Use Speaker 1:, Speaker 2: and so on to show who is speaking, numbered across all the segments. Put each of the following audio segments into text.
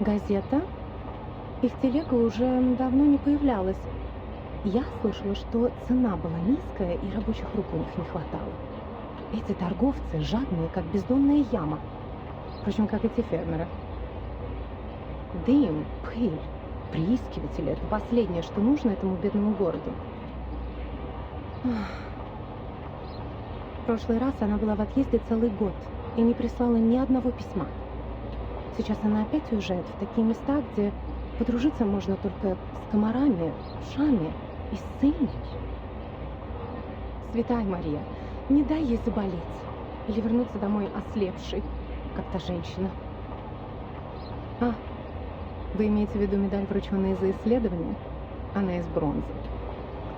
Speaker 1: Газета? Их телега уже давно не появлялась. Я слышала, что цена была низкая и рабочих рук у них не хватало. Эти торговцы жадные, как бездонная яма. Впрочем, как и те фермеры. Дым, пыль, приискиватели — это последнее, что нужно этому бедному городу. В прошлый раз она была в отъезде целый год и не прислала ни одного письма. Сейчас она опять уезжает в такие места, где подружиться можно только с комарами, шами и сыней. Святая Мария, не дай ей заболеть или вернуться домой ослепшей, как та женщина. Вы имеете в виду медаль, врученную за исследование? Она из бронзы.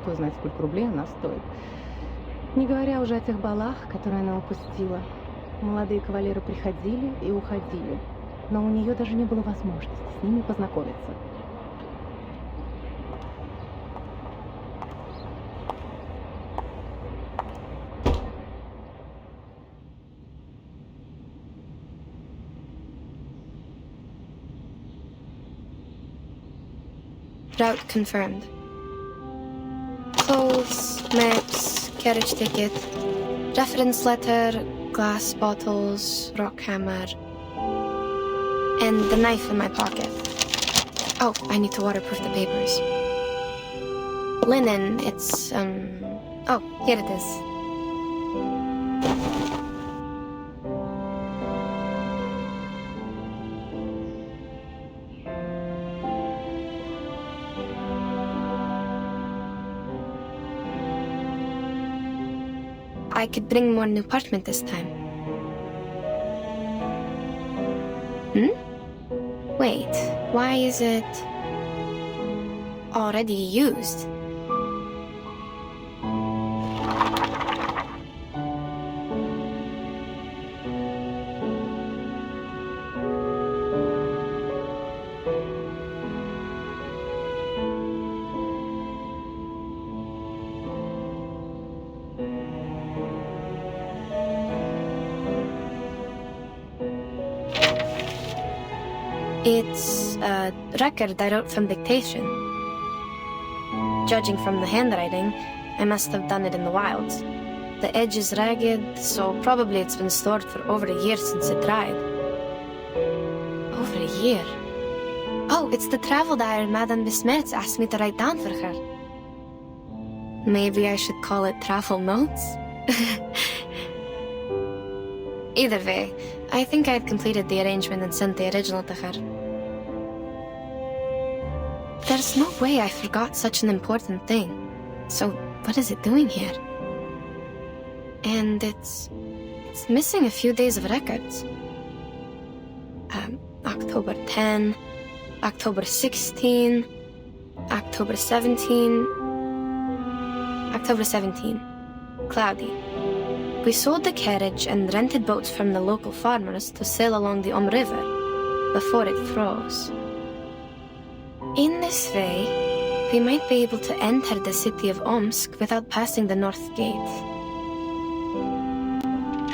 Speaker 1: Кто знает, сколько рублей она стоит. Не говоря уже о тех балах, которые она упустила. Молодые кавалеры приходили и уходили, но у нее даже не было возможности с ними познакомиться.
Speaker 2: Route confirmed. Clothes, maps, carriage ticket, reference letter, glass bottles, rock hammer, and the knife in my pocket. Oh, I need to waterproof the papers. Linen, it's, oh, here it is. I could bring more new parchment this time. Wait, why is it already used? It's a record I wrote from dictation. Judging from the handwriting, I must have done it in the wilds. The edge is ragged, so probably it's been stored for over a year since it dried. Over a year? Oh, it's the travel diary Madame Besmertz asked me to write down for her. Maybe I should call it travel notes? Either way, I think I'd completed the arrangement and sent the original to her. There's no way I forgot such an important thing. So, what is it doing here? And it's missing a few days of records. October 10, October 16, October 17, October 17. Cloudy. We sold the carriage and rented boats from the local farmers to sail along the River before it froze. In this way, we might be able to enter the city of Omsk without passing the North Gate.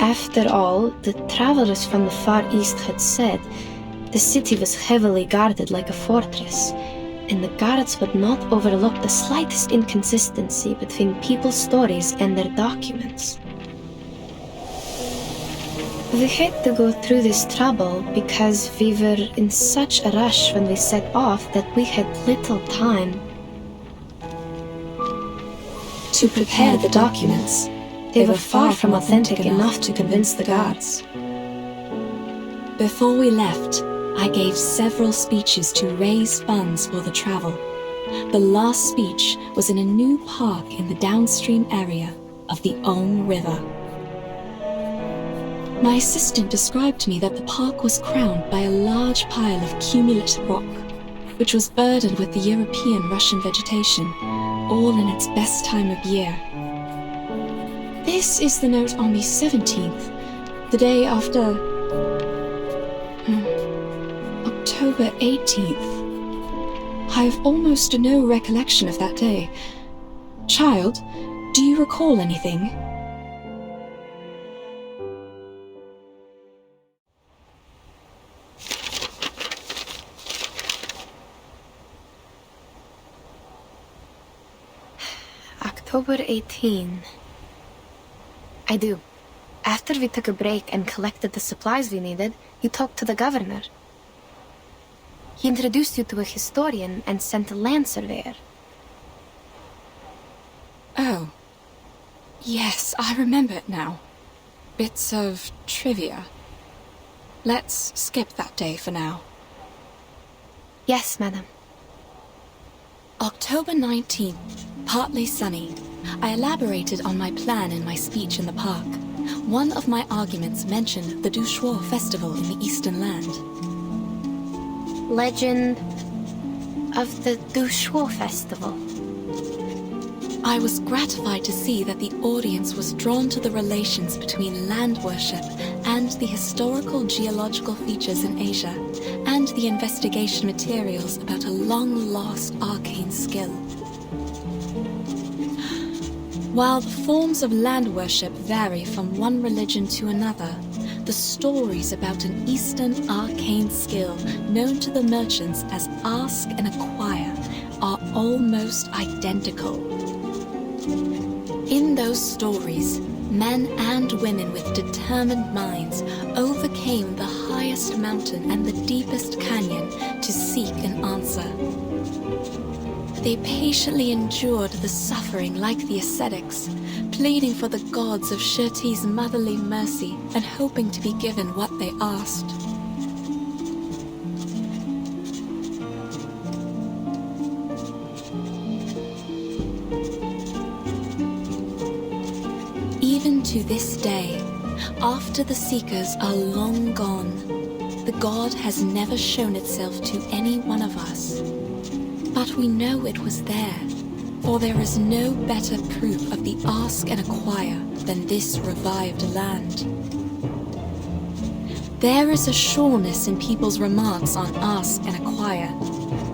Speaker 2: After all, the travelers from the Far East had said the city was heavily guarded like a fortress, and the guards would not overlook the slightest inconsistency between people's stories and their documents. We had to go through this trouble because we were in such a rush when we set off that we had little time to prepare the documents. They were far from authentic enough to convince the guards.
Speaker 3: Before we left, I gave several speeches to raise funds for the travel. The last speech was in a new park in the downstream area of the River. My assistant described to me that the park was crowned by a large pile of cumulate rock, which was burdened with the European Russian vegetation, all in its best time of year. This is the note on the 17th, the day after October 18th. I have almost no recollection of that day. Child, do you recall anything?
Speaker 2: October 18. I do. After we took a break and collected the supplies we needed, you talked to the governor. He introduced you to a historian and sent a land surveyor.
Speaker 3: Oh. Yes, I remember it now. Bits of trivia. Let's skip that day for now.
Speaker 2: Yes, madam.
Speaker 3: October 19th, partly sunny. I elaborated on my plan in my speech in the park. One of my arguments mentioned the Shuori festival in the Eastern Land.
Speaker 2: Legend of the Shuori festival.
Speaker 3: I was gratified to see that the audience was drawn to the relations between land worship and the historical geological features in Asia, and the investigation materials about a long-lost arcane skill. While the forms of land worship vary from one religion to another, the stories about an Eastern arcane skill known to the merchants as ask and acquire are almost identical. In those stories, men and women with determined minds overcame the highest mountain and the deepest canyon to seek an answer. They patiently endured the suffering like the ascetics, pleading for the gods of Shuori's motherly mercy and hoping to be given what they asked. Even to this day, after the Seekers are long gone, the god has never shown itself to any one of us. But we know it was there, for there is no better proof of the ask and acquire than this revived land. There is a sureness in people's remarks on ask and acquire.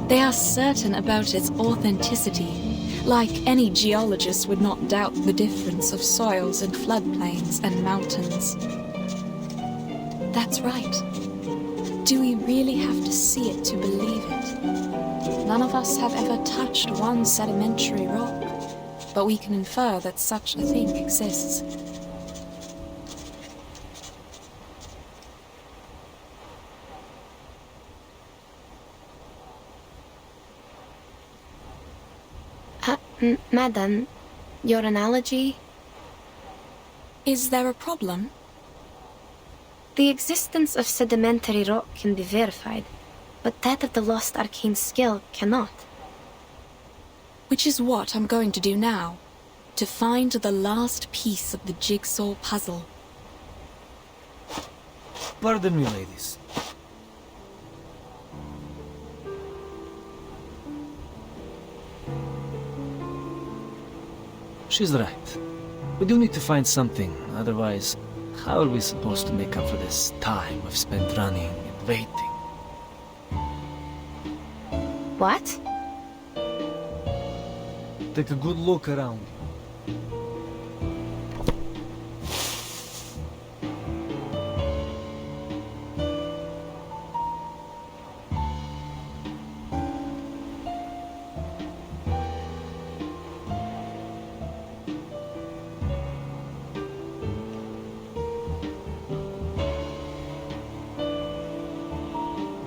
Speaker 3: They are certain about its authenticity, like any geologist would not doubt the difference of soils in floodplains and mountains. That's right. Do we really have to see it to believe it? None of us have ever touched one sedimentary rock, but we can infer that such a thing exists.
Speaker 2: Madam, your analogy?
Speaker 3: Is there a problem?
Speaker 2: The existence of sedimentary rock can be verified, but that of the lost arcane skill cannot.
Speaker 3: Which is what I'm going to do now, to find the last piece of the jigsaw puzzle.
Speaker 4: Pardon me, ladies. She's right. We do need to find something, otherwise, how are we supposed to make up for this time we've spent running and waiting?
Speaker 2: What?
Speaker 4: Take a good look around.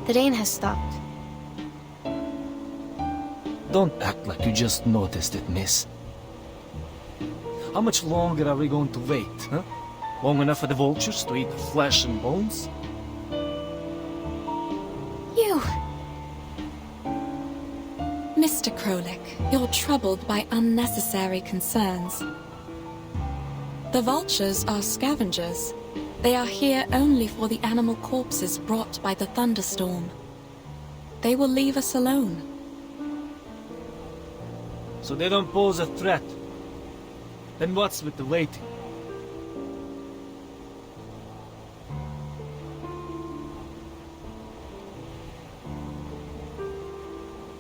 Speaker 2: The rain has stopped.
Speaker 4: Don't act like you just noticed it, miss. How much longer are we going to wait, huh? Long enough for the vultures to eat flesh and bones?
Speaker 2: You!
Speaker 3: Mr. Krolik, you're troubled by unnecessary concerns. The vultures are scavengers. They are here only for the animal corpses brought by the thunderstorm. They will leave us alone.
Speaker 4: So they don't pose a threat. Then what's with the waiting?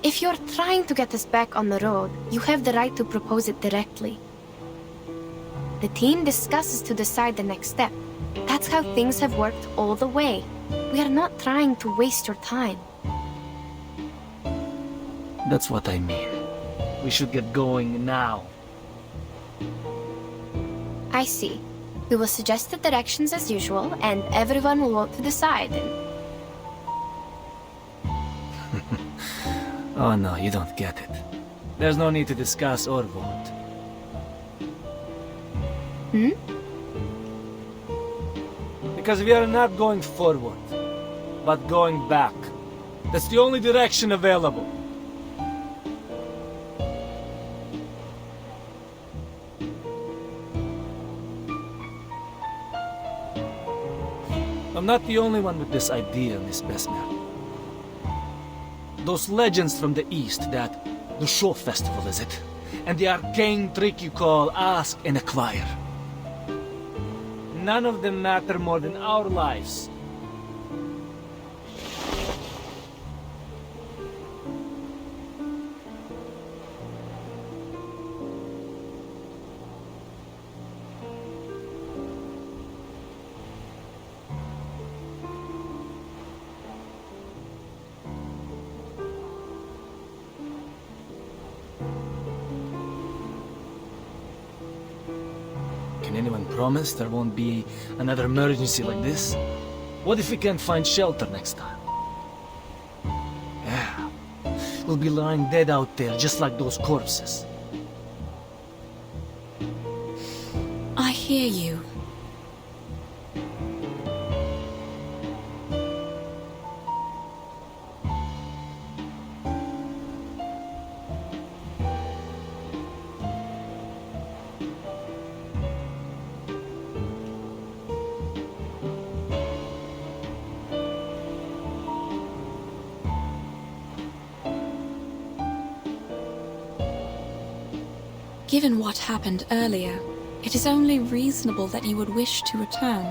Speaker 2: If you're trying to get us back on the road, you have the right to propose it directly. The team discusses to decide the next step. That's how things have worked all the way. We are not trying to waste your time.
Speaker 4: That's what I mean. We should get going now.
Speaker 2: I see. We will suggest the directions as usual, and everyone will vote to decide.
Speaker 4: Oh no, you don't get it. There's no need to discuss or vote.
Speaker 2: Hmm?
Speaker 4: Because we are not going forward, but going back. That's the only direction available. I'm not the only one with this idea, Miss Besmer. Those legends from the East, that the show festival, is it? And the arcane trick you call ask and acquire. None of them matter more than our lives. Can anyone promise there won't be another emergency like this? What if we can't find shelter next time? Yeah, we'll be lying dead out there just like those corpses.
Speaker 3: I hear you. Given what happened earlier, it is only reasonable that you would wish to return.